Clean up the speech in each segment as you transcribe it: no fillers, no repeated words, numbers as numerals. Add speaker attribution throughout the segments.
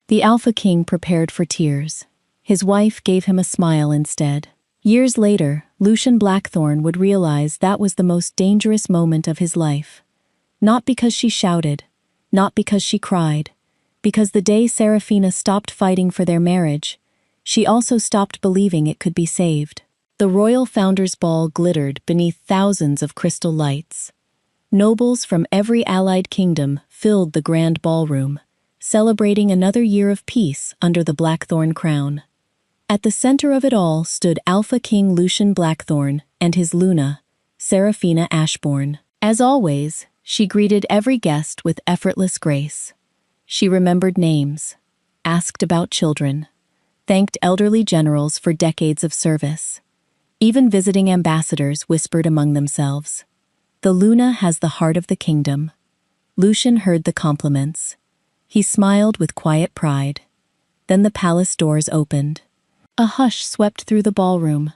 Speaker 1: The Alpha King prepared for tears. His wife gave him a smile instead. Years later, Lucian Blackthorn would realize that was the most dangerous moment of his life. Not because she shouted, not because she cried, because the day Serafina stopped fighting for their marriage, she also stopped believing it could be saved. The royal founders' ball glittered beneath thousands of crystal lights. Nobles from every allied kingdom filled the grand ballroom, celebrating another year of peace under the Blackthorn crown. At the center of it all stood Alpha King Lucian Blackthorn and his Luna, Serafina Ashbourne. As always, she greeted every guest with effortless grace. She remembered names, asked about children, thanked elderly generals for decades of service. Even visiting ambassadors whispered among themselves, "The Luna has the heart of the kingdom." Lucian heard the compliments. He smiled with quiet pride. Then the palace doors opened. A hush swept through the ballroom.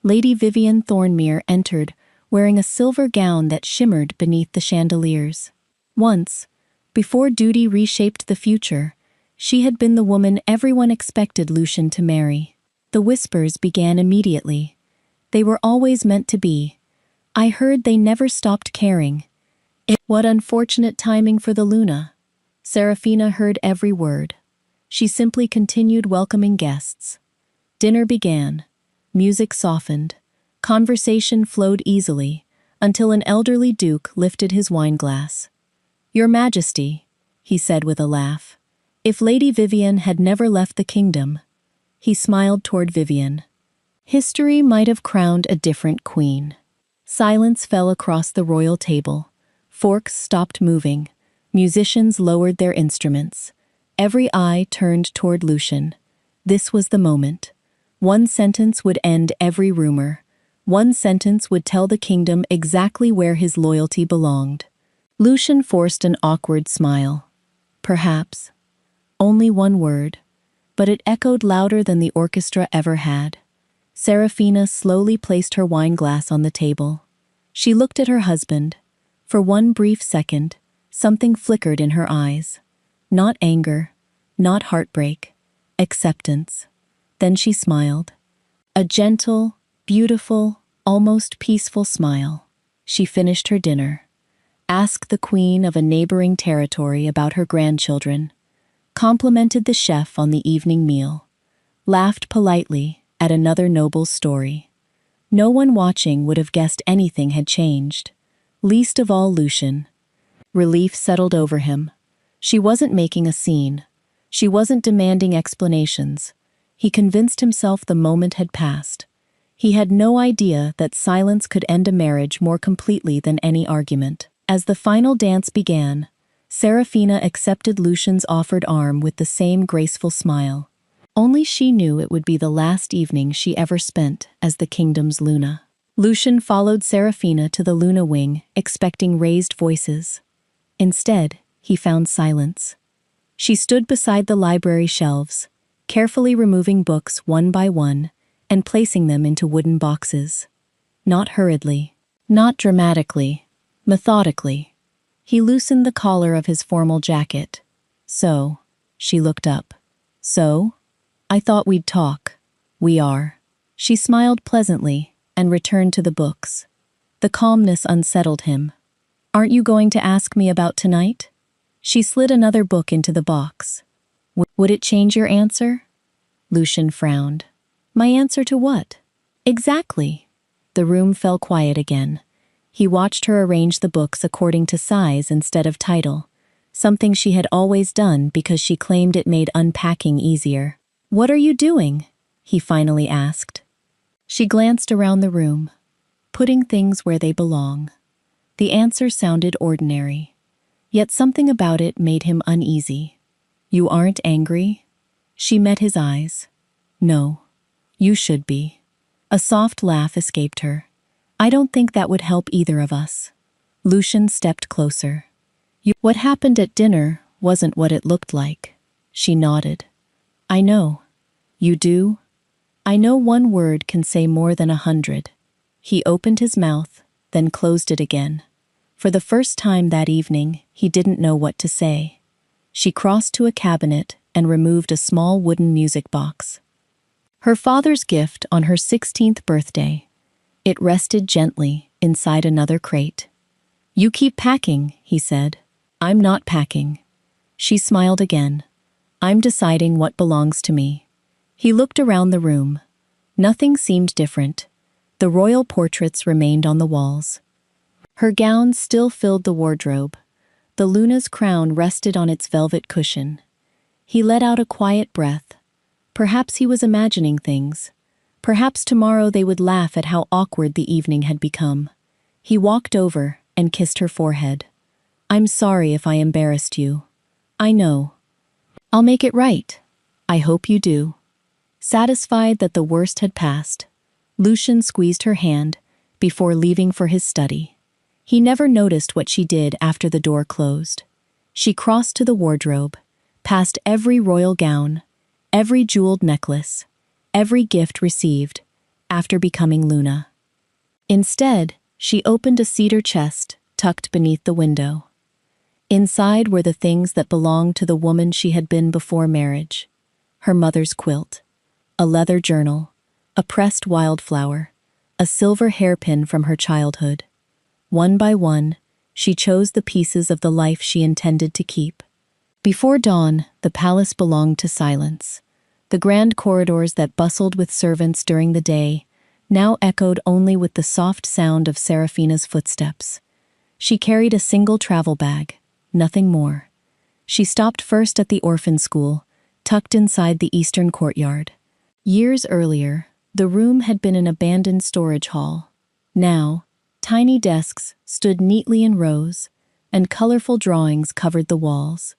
Speaker 1: Lady Vivian Thornmere entered, wearing a silver gown that shimmered beneath the chandeliers. Once, before duty reshaped the future, she had been the woman everyone expected Lucian to marry. The whispers began immediately. They were always meant to be. I heard they never stopped caring. What unfortunate timing for the Luna. Serafina heard every word. She simply continued welcoming guests. Dinner began. Music softened. Conversation flowed easily, until an elderly duke lifted his wineglass. "Your Majesty," he said with a laugh, "if Lady Vivian had never left the kingdom." He smiled toward Vivian. History might have crowned a different queen. Silence fell across the royal table. Forks stopped moving. Musicians lowered their instruments. Every eye turned toward Lucian. This was the moment. One sentence would end every rumor. One sentence would tell the kingdom exactly where his loyalty belonged. Lucian forced an awkward smile. Perhaps. Only one word. But it echoed louder than the orchestra ever had. Serafina slowly placed her wineglass on the table. She looked at her husband. For one brief second, something flickered in her eyes. Not anger, not heartbreak, acceptance. Then she smiled. A gentle, beautiful, almost peaceful smile. She finished her dinner. Asked the queen of a neighboring territory about her grandchildren. Complimented the chef on the evening meal. Laughed politely at another noble's story. No one watching would have guessed anything had changed. Least of all Lucian. Relief settled over him. She wasn't making a scene. She wasn't demanding explanations. He convinced himself the moment had passed. He had no idea that silence could end a marriage more completely than any argument. As the final dance began, Serafina accepted Lucian's offered arm with the same graceful smile. Only she knew it would be the last evening she ever spent as the kingdom's Luna. Lucian followed Serafina to the Luna wing, expecting raised voices. Instead, he found silence. She stood beside the library shelves, carefully removing books one by one and placing them into wooden boxes. Not hurriedly, not dramatically, methodically. He loosened the collar of his formal jacket. "So," she looked up. "So? I thought we'd talk." "We are." She smiled pleasantly and returned to the books. The calmness unsettled him. "Aren't you going to ask me about tonight?" She slid another book into the box. "Would it change your answer?" Lucian frowned. "My answer to what?" "Exactly." The room fell quiet again. He watched her arrange the books according to size instead of title, something she had always done because she claimed it made unpacking easier. "What are you doing?" he finally asked. She glanced around the room, putting things where they belong. The answer sounded ordinary, yet something about it made him uneasy. "You aren't angry?" She met his eyes. "No, you should be." A soft laugh escaped her. "I don't think that would help either of us." Lucian stepped closer. "What happened at dinner wasn't what it looked like." She nodded. "I know." "You do?" "I know one word can say more than 100. He opened his mouth, then closed it again. For the first time that evening, he didn't know what to say. She crossed to a cabinet and removed a small wooden music box. Her father's gift on her 16th birthday. It rested gently inside another crate. "You keep packing," he said. "I'm not packing." She smiled again. "I'm deciding what belongs to me." He looked around the room. Nothing seemed different. The royal portraits remained on the walls. Her gowns still filled the wardrobe. The Luna's crown rested on its velvet cushion. He let out a quiet breath. Perhaps he was imagining things. Perhaps tomorrow they would laugh at how awkward the evening had become. He walked over and kissed her forehead. "I'm sorry if I embarrassed you. I know. I'll make it right. I hope you do." Satisfied that the worst had passed, Lucian squeezed her hand before leaving for his study. He never noticed what she did after the door closed. She crossed to the wardrobe, past every royal gown, every jeweled necklace, every gift received after becoming Luna. Instead, she opened a cedar chest tucked beneath the window. Inside were the things that belonged to the woman she had been before marriage. Her mother's quilt, a leather journal, a pressed wildflower, a silver hairpin from her childhood. One by one, she chose the pieces of the life she intended to keep. Before dawn, the palace belonged to silence. The grand corridors that bustled with servants during the day now echoed only with the soft sound of Serafina's footsteps. She carried a single travel bag, nothing more. She stopped first at the orphan school, tucked inside the eastern courtyard. Years earlier, the room had been an abandoned storage hall. Now, tiny desks stood neatly in rows, and colorful drawings covered the walls.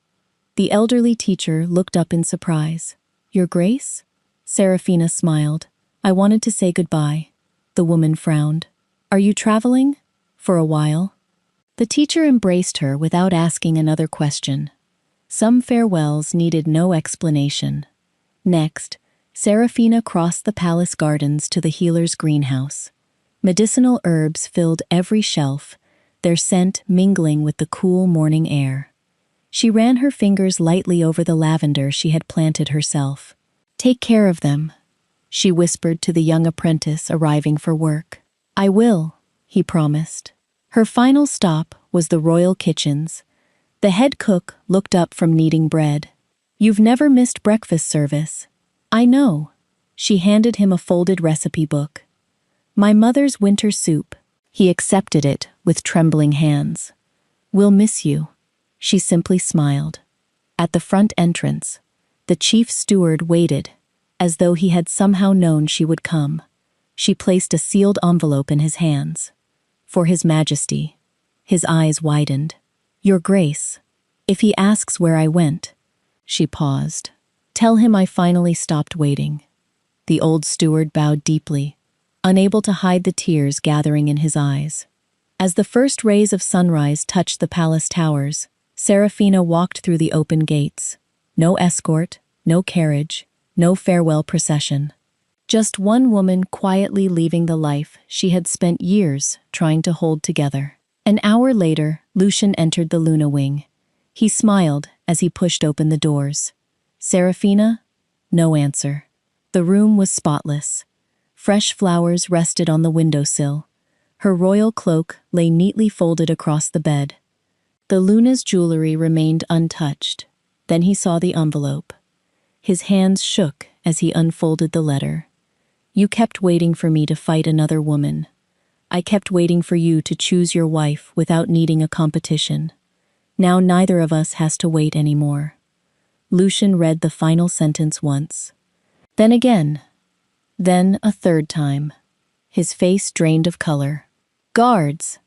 Speaker 1: The elderly teacher looked up in surprise. "Your Grace?" Serafina smiled. "I wanted to say goodbye." The woman frowned. "Are you traveling? For a while?" The teacher embraced her without asking another question. Some farewells needed no explanation. Next, Serafina crossed the palace gardens to the healer's greenhouse. Medicinal herbs filled every shelf, their scent mingling with the cool morning air. She ran her fingers lightly over the lavender she had planted herself. "Take care of them," she whispered to the young apprentice arriving for work. "I will," he promised. Her final stop was the royal kitchens. The head cook looked up from kneading bread. "You've never missed breakfast service." "I know." She handed him a folded recipe book. "My mother's winter soup." He accepted it with trembling hands. "We'll miss you." She simply smiled. At the front entrance, the chief steward waited, as though he had somehow known she would come. She placed a sealed envelope in his hands. "For His Majesty." His eyes widened. "Your Grace, if he asks where I went." She paused. "Tell him I finally stopped waiting." The old steward bowed deeply, unable to hide the tears gathering in his eyes. As the first rays of sunrise touched the palace towers, Serafina walked through the open gates. No escort, no carriage, no farewell procession. Just one woman quietly leaving the life she had spent years trying to hold together. An hour later, Lucian entered the Luna wing. He smiled as he pushed open the doors. "Serafina?" No answer. The room was spotless. Fresh flowers rested on the windowsill. Her royal cloak lay neatly folded across the bed. The Luna's jewelry remained untouched. Then he saw the envelope. His hands shook as he unfolded the letter. "You kept waiting for me to fight another woman. I kept waiting for you to choose your wife without needing a competition. Now neither of us has to wait anymore." Lucian read the final sentence once. Then again. Then a third time. His face drained of color. "Guards!"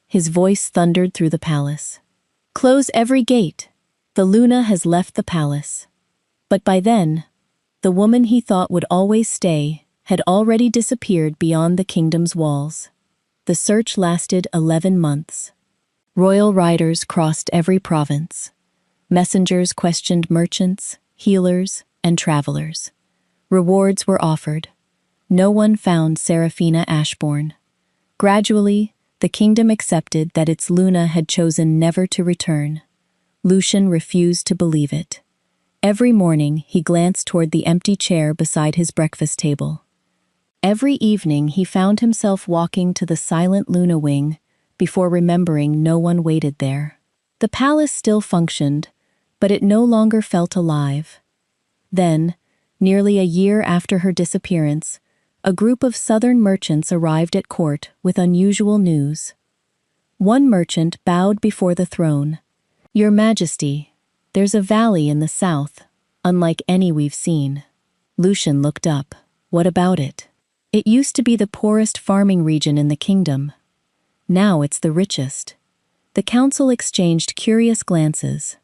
Speaker 1: His voice thundered through the palace. "Close every gate. The Luna has left the palace." But by then, the woman he thought would always stay had already disappeared beyond the kingdom's walls. The search lasted 11 months. Royal riders crossed every province. Messengers questioned merchants, healers, and travelers. Rewards were offered. No one found Serafina Ashbourne. Gradually, the kingdom accepted that its Luna had chosen never to return. Lucian refused to believe it. Every morning, he glanced toward the empty chair beside his breakfast table. Every evening, he found himself walking to the silent Luna wing before remembering no one waited there. The palace still functioned, but it no longer felt alive. Then, nearly a year after her disappearance, a group of southern merchants arrived at court with unusual news. One merchant bowed before the throne. "Your Majesty, there's a valley in the south, unlike any we've seen." Lucian looked up. "What about it?" "It used to be the poorest farming region in the kingdom. Now it's the richest." The council exchanged curious glances.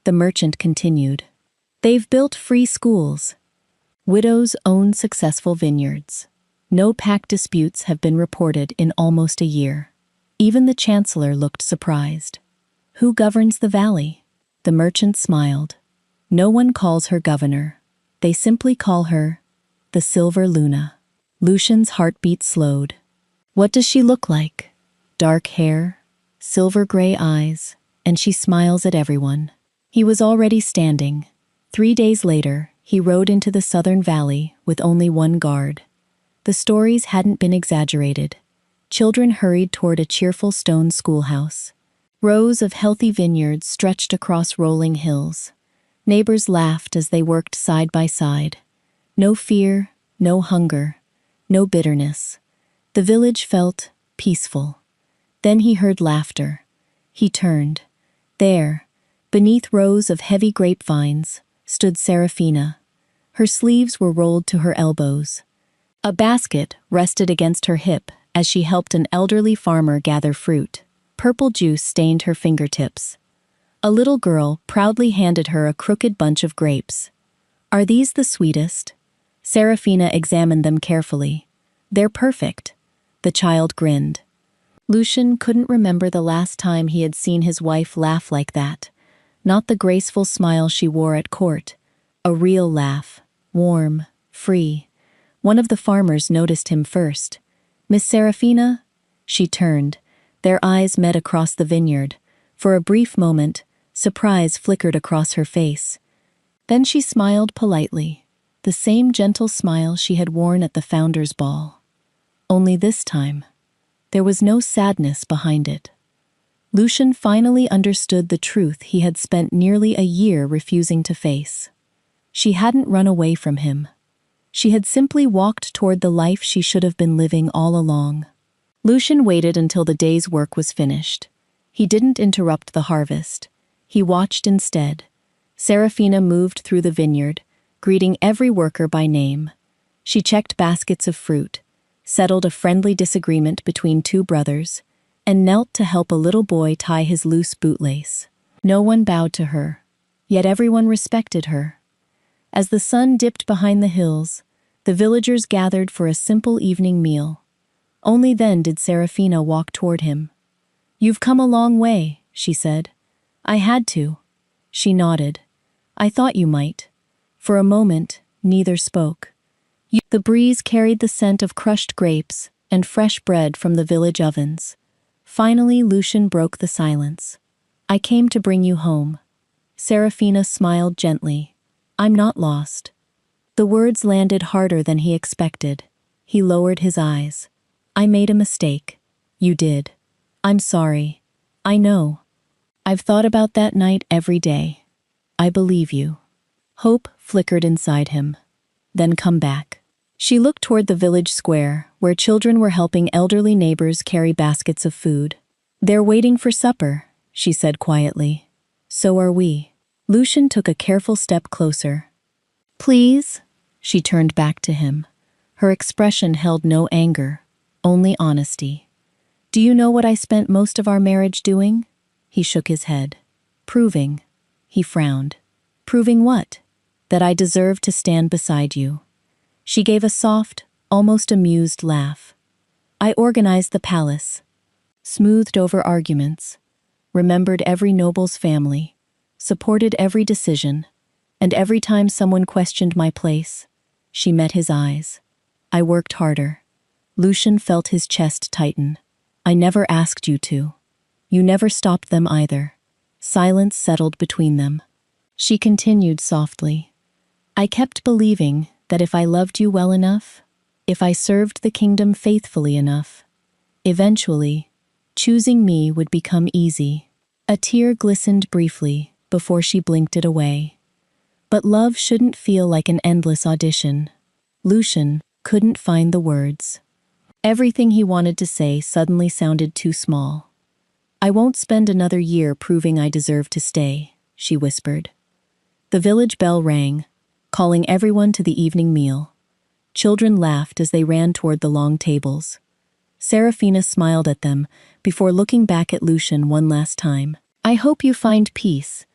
Speaker 1: The merchant continued. "They've built free schools. Widows own successful vineyards. No pact disputes have been reported in almost a year." Even the chancellor looked surprised. "Who governs the valley?" The merchant smiled. "No one calls her governor. They simply call her the Silver Luna." Lucian's heartbeat slowed. "What does she look like?" "Dark hair, silver-gray eyes, and she smiles at everyone." He was already standing. 3 days later, he rode into the southern valley with only one guard. The stories hadn't been exaggerated. Children hurried toward a cheerful stone schoolhouse. Rows of healthy vineyards stretched across rolling hills. Neighbors laughed as they worked side by side. No fear, no hunger, no bitterness. The village felt peaceful. Then he heard laughter. He turned. There, beneath rows of heavy grapevines, stood Seraphina. Her sleeves were rolled to her elbows. A basket rested against her hip as she helped an elderly farmer gather fruit. Purple juice stained her fingertips. A little girl proudly handed her a crooked bunch of grapes. "Are these the sweetest?" Seraphina examined them carefully. "They're perfect." The child grinned. Lucian couldn't remember the last time he had seen his wife laugh like that. Not the graceful smile she wore at court. A real laugh. Warm, free. One of the farmers noticed him first. "Miss Seraphina?" She turned. Their eyes met across the vineyard. For a brief moment, surprise flickered across her face. Then she smiled politely, the same gentle smile she had worn at the founder's ball. Only this time, there was no sadness behind it. Lucian finally understood the truth he had spent nearly a year refusing to face. She hadn't run away from him. She had simply walked toward the life she should have been living all along. Lucian waited until the day's work was finished. He didn't interrupt the harvest. He watched instead. Seraphina moved through the vineyard, greeting every worker by name. She checked baskets of fruit, settled a friendly disagreement between two brothers, and knelt to help a little boy tie his loose bootlace. No one bowed to her, yet everyone respected her. As the sun dipped behind the hills, the villagers gathered for a simple evening meal. Only then did Seraphina walk toward him. "You've come a long way," she said. "I had to." She nodded. "I thought you might." For a moment, neither spoke. The breeze carried the scent of crushed grapes and fresh bread from the village ovens. Finally, Lucian broke the silence. "I came to bring you home." Seraphina smiled gently. "I'm not lost." The words landed harder than he expected. He lowered his eyes. "I made a mistake." "You did." "I'm sorry." "I know. I've thought about that night every day." "I believe you." Hope flickered inside him. "Then come back." She looked toward the village square, where children were helping elderly neighbors carry baskets of food. "They're waiting for supper," she said quietly. "So are we." Lucian took a careful step closer. "Please?" She turned back to him. Her expression held no anger, only honesty. "Do you know what I spent most of our marriage doing?" He shook his head. "Proving." He frowned. "Proving what?" "That I deserve to stand beside you." She gave a soft, almost amused laugh. "I organized the palace, smoothed over arguments, remembered every noble's family, supported every decision, and every time someone questioned my place, she met his eyes. I worked harder." Lucian felt his chest tighten. "I never asked you to. You never stopped them either." Silence settled between them. She continued softly. I kept believing that if I loved you well enough, if I served the kingdom faithfully enough, eventually, choosing me would become easy. A tear glistened briefly before she blinked it away. But love shouldn't feel like an endless audition. Lucian couldn't find the words. Everything he wanted to say suddenly sounded too small. I won't spend another year proving I deserve to stay, she whispered. The village bell rang, calling everyone to the evening meal. Children laughed as they ran toward the long tables. Serafina smiled at them before looking back at Lucian one last time. I hope you find peace.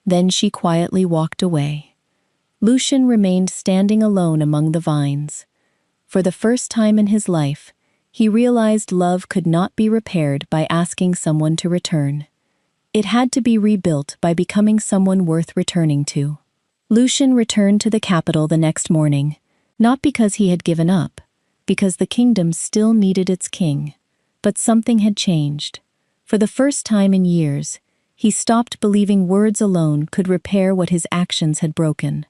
Speaker 1: Then she quietly walked away. Lucian remained standing alone among the vines. For the first time in his life, he realized love could not be repaired by asking someone to return. It had to be rebuilt by becoming someone worth returning to. Lucian returned to the capital the next morning, not because he had given up, because the kingdom still needed its king. But something had changed. For the first time in years, he stopped believing words alone could repair what his actions had broken.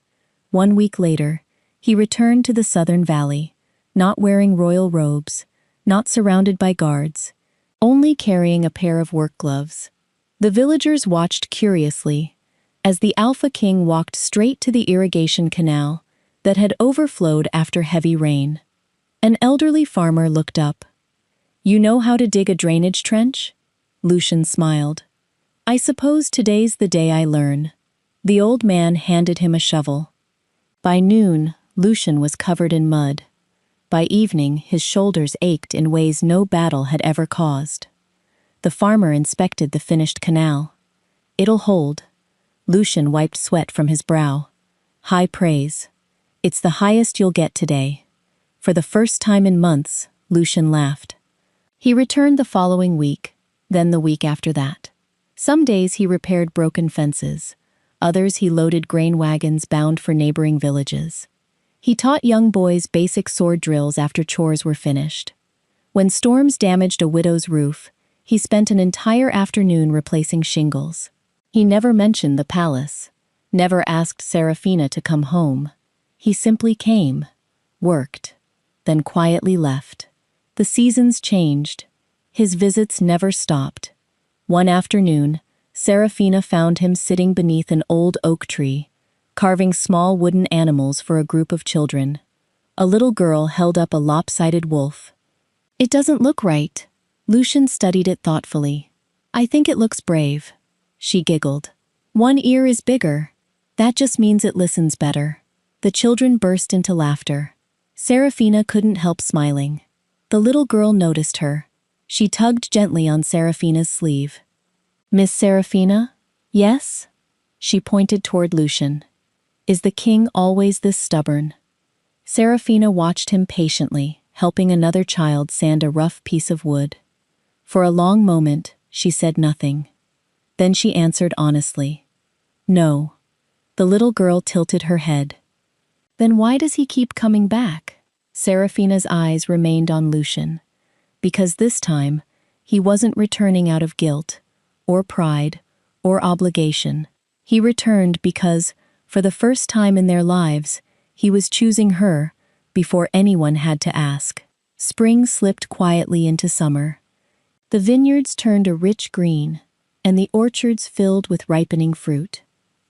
Speaker 1: 1 week later, he returned to the southern valley, not wearing royal robes, not surrounded by guards, only carrying a pair of work gloves. The villagers watched curiously as the Alpha King walked straight to the irrigation canal that had overflowed after heavy rain. An elderly farmer looked up. You know how to dig a drainage trench? Lucian smiled. I suppose today's the day I learn. The old man handed him a shovel. By noon, Lucian was covered in mud. By evening, his shoulders ached in ways no battle had ever caused. The farmer inspected the finished canal. It'll hold. Lucian wiped sweat from his brow. High praise. It's the highest you'll get today. For the first time in months, Lucian laughed. He returned the following week, then the week after that. Some days he repaired broken fences. Others he loaded grain wagons bound for neighboring villages. He taught young boys basic sword drills after chores were finished. When storms damaged a widow's roof, he spent an entire afternoon replacing shingles. He never mentioned the palace, never asked Serafina to come home. He simply came, worked, then quietly left. The seasons changed. His visits never stopped. One afternoon, Serafina found him sitting beneath an old oak tree, carving small wooden animals for a group of children. A little girl held up a lopsided wolf. It doesn't look right. Lucian studied it thoughtfully. I think it looks brave. She giggled. One ear is bigger. That just means it listens better. The children burst into laughter. Serafina couldn't help smiling. The little girl noticed her. She tugged gently on Serafina's sleeve. Miss Serafina? Yes? She pointed toward Lucian. Is the king always this stubborn? Serafina watched him patiently, helping another child sand a rough piece of wood. For a long moment, she said nothing. Then she answered honestly. No. The little girl tilted her head. Then why does he keep coming back? Serafina's eyes remained on Lucian. Because this time, he wasn't returning out of guilt, or pride, or obligation. He returned because, for the first time in their lives, he was choosing her before anyone had to ask. Spring slipped quietly into summer. The vineyards turned a rich green, and the orchards filled with ripening fruit.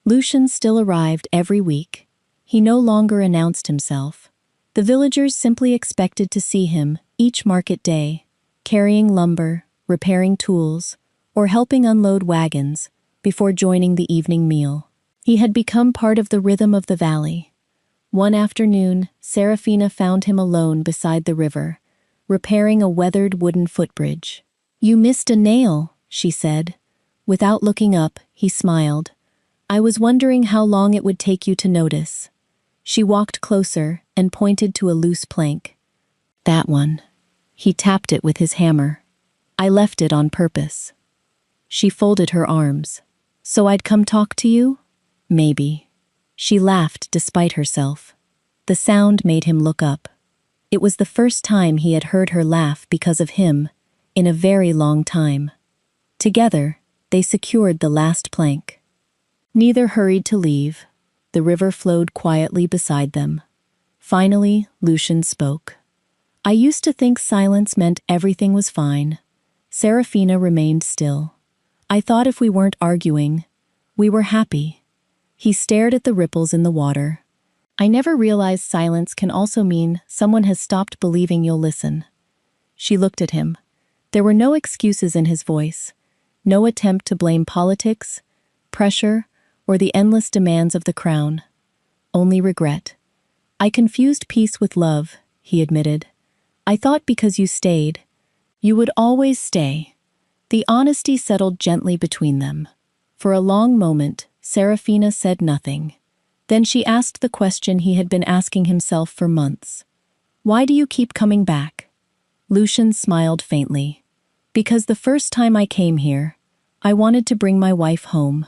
Speaker 1: Lucian still arrived every week. He no longer announced himself. The villagers simply expected to see him each market day, carrying lumber, repairing tools, or helping unload wagons before joining the evening meal. He had become part of the rhythm of the valley. One afternoon, Serafina found him alone beside the river, repairing a weathered wooden footbridge. You missed a nail, she said. Without looking up, he smiled. I was wondering how long it would take you to notice. She walked closer and pointed to a loose plank. That one. He tapped it with his hammer. I left it on purpose. She folded her arms. So I'd come talk to you? Maybe. She laughed despite herself. The sound made him look up. It was the first time he had heard her laugh because of him, in a very long time. Together, they secured the last plank. Neither hurried to leave. The river flowed quietly beside them. Finally, Lucian spoke. I used to think silence meant everything was fine. Serafina remained still. I thought if we weren't arguing, we were happy. He stared at the ripples in the water. I never realized silence can also mean someone has stopped believing you'll listen. She looked at him. There were no excuses in his voice, no attempt to blame politics, pressure, or the endless demands of the crown. Only regret. I confused peace with love, he admitted. I thought because you stayed, you would always stay. The honesty settled gently between them. For a long moment, Serafina said nothing. Then she asked the question he had been asking himself for months. Why do you keep coming back? Lucian smiled faintly. Because the first time I came here, I wanted to bring my wife home.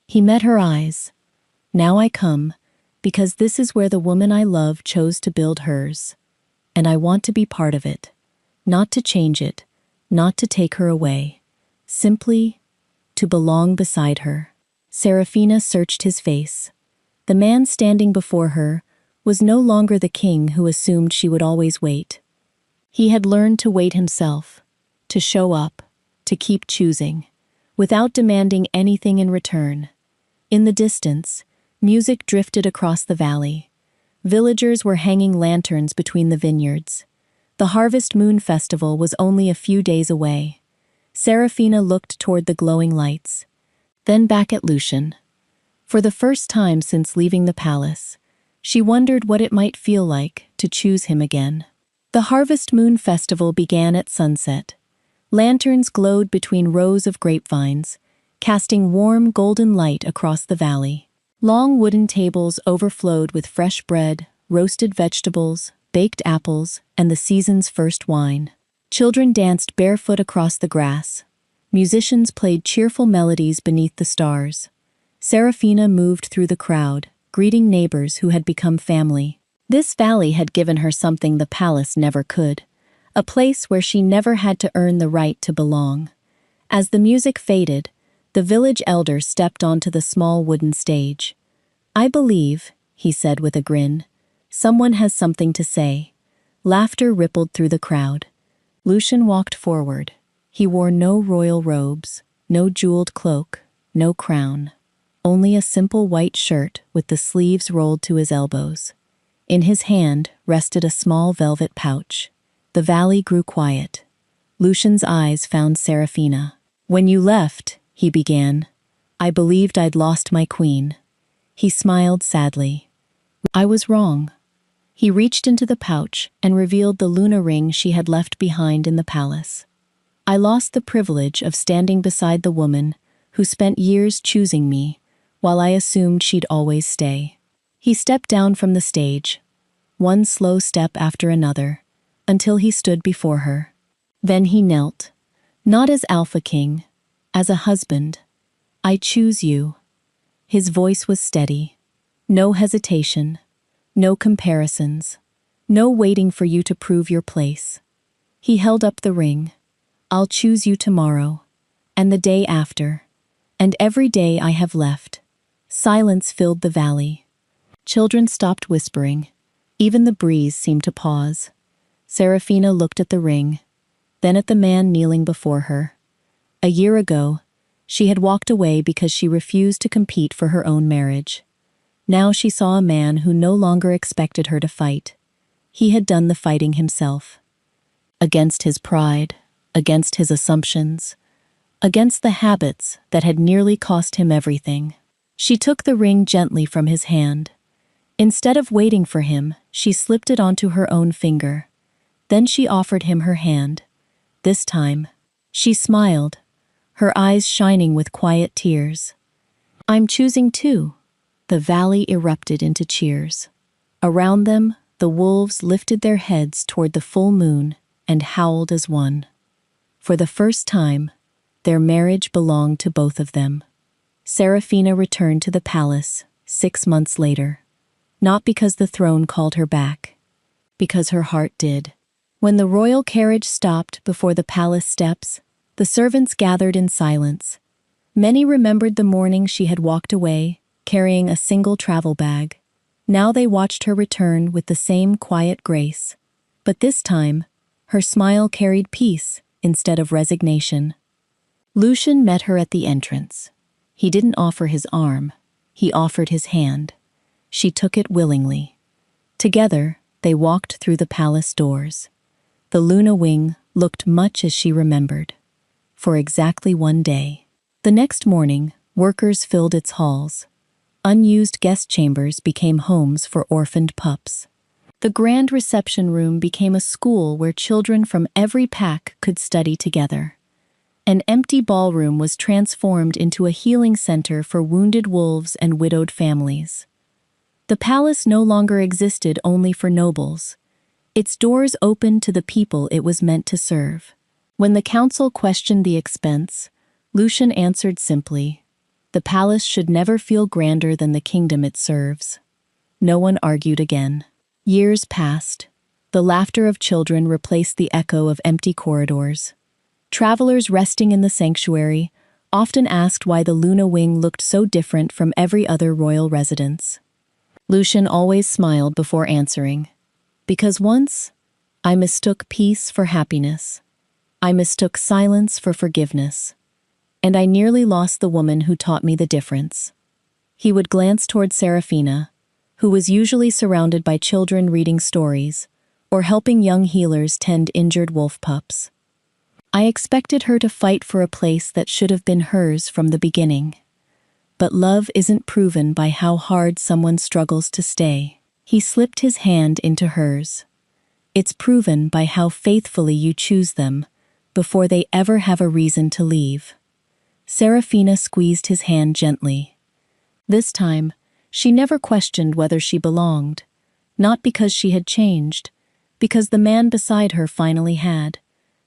Speaker 1: He met her eyes. Now I come, because this is where the woman I love chose to build hers. And I want to be part of it. Not to change it, not to take her away. Simply to belong beside her. Serafina searched his face. The man standing before her was no longer the king who assumed she would always wait. He had learned to wait himself, to show up, to keep choosing, without demanding anything in return. In the distance, music drifted across the valley. Villagers were hanging lanterns between the vineyards. The Harvest Moon Festival was only a few days away. Serafina looked toward the glowing lights, then back at Lucian. For the first time since leaving the palace, she wondered what it might feel like to choose him again. The Harvest Moon Festival began at sunset. Lanterns glowed between rows of grapevines, casting warm golden light across the valley. Long wooden tables overflowed with fresh bread, roasted vegetables, baked apples, and the season's first wine. Children danced barefoot across the grass. Musicians played cheerful melodies beneath the stars. Serafina moved through the crowd, greeting neighbors who had become family. This valley had given her something the palace never could, a place where she never had to earn the right to belong. As the music faded, the village elder stepped onto the small wooden stage. I believe, he said with a grin, someone has something to say. Laughter rippled through the crowd. Lucian walked forward. He wore no royal robes, no jeweled cloak, no crown. Only a simple white shirt with the sleeves rolled to his elbows. In his hand rested a small velvet pouch. The valley grew quiet. Lucian's eyes found Serafina. When you left, he began, I believed I'd lost my queen. He smiled sadly. I was wrong. He reached into the pouch and revealed the Luna ring she had left behind in the palace. I lost the privilege of standing beside the woman who spent years choosing me, while I assumed she'd always stay. He stepped down from the stage, one slow step after another, until he stood before her. Then he knelt, not as Alpha King, as a husband. I choose you. His voice was steady. No hesitation, no comparisons, no waiting for you to prove your place. He held up the ring. I'll choose you tomorrow, and the day after, and every day I have left. Silence filled the valley. Children stopped whispering. Even the breeze seemed to pause. Serafina looked at the ring, then at the man kneeling before her. A year ago, she had walked away because she refused to compete for her own marriage. Now she saw a man who no longer expected her to fight. He had done the fighting himself. Against his pride, against his assumptions, against the habits that had nearly cost him everything. She took the ring gently from his hand. Instead of waiting for him, she slipped it onto her own finger. Then she offered him her hand. This time, she smiled, her eyes shining with quiet tears. I'm choosing too. The valley erupted into cheers. Around them, the wolves lifted their heads toward the full moon and howled as one. For the first time, their marriage belonged to both of them. Serafina returned to the palace 6 months later. Not because the throne called her back, because her heart did. When the royal carriage stopped before the palace steps, the servants gathered in silence. Many remembered the morning she had walked away, carrying a single travel bag. Now they watched her return with the same quiet grace. But this time, her smile carried peace instead of resignation. Lucian met her at the entrance. He didn't offer his arm, he offered his hand. She took it willingly. Together, they walked through the palace doors. The Luna Wing looked much as she remembered. For exactly one day. The next morning, workers filled its halls. Unused guest chambers became homes for orphaned pups. The grand reception room became a school where children from every pack could study together. An empty ballroom was transformed into a healing center for wounded wolves and widowed families. The palace no longer existed only for nobles. Its doors opened to the people it was meant to serve. When the council questioned the expense, Lucian answered simply, "The palace should never feel grander than the kingdom it serves." No one argued again. Years passed. The laughter of children replaced the echo of empty corridors. Travelers resting in the sanctuary often asked why the Luna Wing looked so different from every other royal residence. Lucian always smiled before answering, "Because once, I mistook peace for happiness. I mistook silence for forgiveness. And I nearly lost the woman who taught me the difference." He would glance toward Serafina, who was usually surrounded by children reading stories or helping young healers tend injured wolf pups. "I expected her to fight for a place that should have been hers from the beginning. But love isn't proven by how hard someone struggles to stay." He slipped his hand into hers. "It's proven by how faithfully you choose them before they ever have a reason to leave." Serafina squeezed his hand gently. This time, she never questioned whether she belonged, not because she had changed, because the man beside her finally had.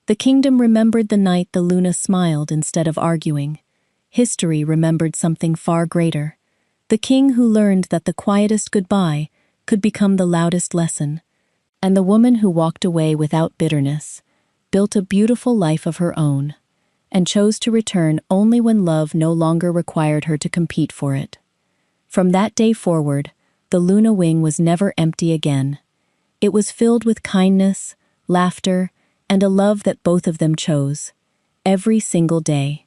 Speaker 1: The kingdom remembered the night the Luna smiled instead of arguing. History remembered something far greater. The king who learned that the quietest goodbye could become the loudest lesson. And the woman who walked away without bitterness built a beautiful life of her own, and chose to return only when love no longer required her to compete for it. From that day forward, the Luna Wing was never empty again. It was filled with kindness, laughter, and a love that both of them chose, every single day.